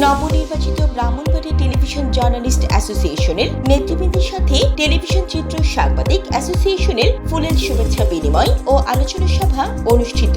নবনির্বাচিত ব্রাহ্মণবাড়ী television journalist অ্যাসোসিয়েশনের নেতৃবৃন্দের সাথে টেলিভিশন চিত্র সাংবাদিক অ্যাসোসিয়েশনের ফুলেল শুভেচ্ছা বিনিময় ও আলোচনা সভা অনুষ্ঠিত।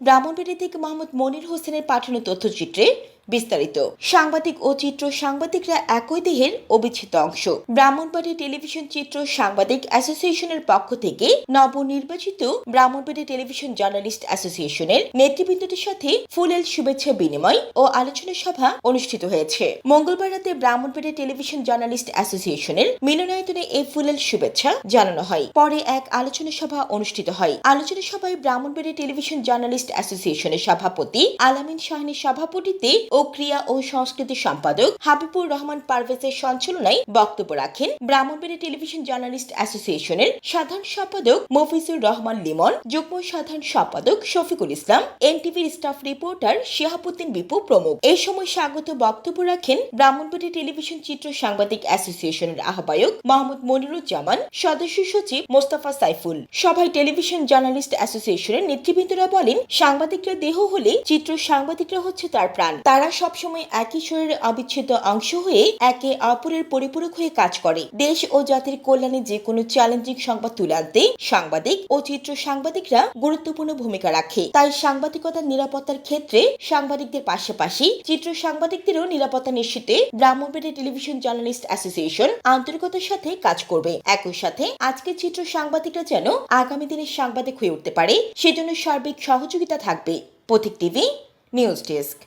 ব্রাহ্মণবাড়ী থেকে মোহাম্মদ মনির হোসেনের পাঠানো তথ্যচিত্রে বিস্তারিত। সাংবাদিক ও চিত্র সাংবাদিকরা একই দেহের অবিচ্ছেদ্য অংশ। ব্রাহ্মণবাড়ী টেলিভিশন চিত্র সাংবাদিক অ্যাসোসিয়েশনের পক্ষ থেকে নবনির্বাচিত ব্রাহ্মণবাড়ী টেলিভিশন জার্নালিস্ট অ্যাসোসিয়েশনের নেতৃবৃন্দদের সাথে ফুলেল শুভেচ্ছা বিনিময় ও আলোচনা সভা অনুষ্ঠিত হয়েছে। মঙ্গলবার রাতে ব্রাহ্মণবাড়ী টেলিভিশন জার্নালিস্ট অ্যাসোসিয়েশনের মিলনায়তনে এই ফুলেল শুভেচ্ছা জানানো হয়। পরে এক আলোচনা সভা অনুষ্ঠিত হয়। আলোচনা সভায় ব্রাহ্মণবাড়ী টেলিভিশন জার্নালিস্ট অ্যাসোসিয়েশনের সভাপতি আলামিন শাহিনের সভাপতিত্বে ও ক্রিয়া ও সংস্কৃতি সম্পাদক হাবিবুর রহমান পারভেজের সঞ্চালনায় বক্তব্য রাখেন ব্রাহ্মণবাড়ী টেলিভিশন জার্নালিস্ট অ্যাসোসিয়েশনের সাধারণ সম্পাদক মফিজুর রহমান লিমন, যুগ্ম সাধারণ সম্পাদক শফিকুল ইসলাম, এনটিভির স্টাফ রিপোর্টার শিহাবুদ্দিন বিপু প্রমুখ। এই সময় স্বাগত বক্তব্য রাখেন ব্রাহ্মণবাড়ী টেলিভিশন চিত্র সাংবাদিক অ্যাসোসিয়েশনের আহ্বায়ক মোহাম্মদ মনিরুজ্জামান, সদস্য সচিব মোস্তফা সাইফুল। সভায় টেলিভিশন জার্নালিস্ট অ্যাসোসিয়েশনের নেতৃবৃন্দরা বলেন, সাংবাদিকরা দেহ হলে চিত্র সাংবাদিকরা হচ্ছে তার প্রাণ। তারা সবসময় একই শরীরের অবিচ্ছেদ্য অংশ হয়ে একে অপরের পরিপূরক হয়ে কাজ করে। দেশ ও জাতির কল্যাণে যে কোনো চ্যালেঞ্জিং সংবাদ তুলে আনতে সাংবাদিক ও চিত্র সাংবাদিকরা গুরুত্বপূর্ণ ভূমিকা রাখে। তাই সাংবাদিকতার নিরাপত্তার ক্ষেত্রে সাংবাদিকদের পাশাপাশি চিত্র সাংবাদিকদেরও নিরাপত্তা নিশ্চিতে ব্রাহ্মণবাড়ী টেলিভিশন জার্নালিস্ট অ্যাসোসিয়েশন আন্তরিকতার সাথে কাজ করবে। একই সাথে আজকে চিত্র সাংবাদিকরা যেন আগামী দিনের সাংবাদিক হয়ে উঠতে পারে, সেজন্য সার্বিক সহযোগিতা থাকবে। পথিক টিভি নিউজ ডেস্ক।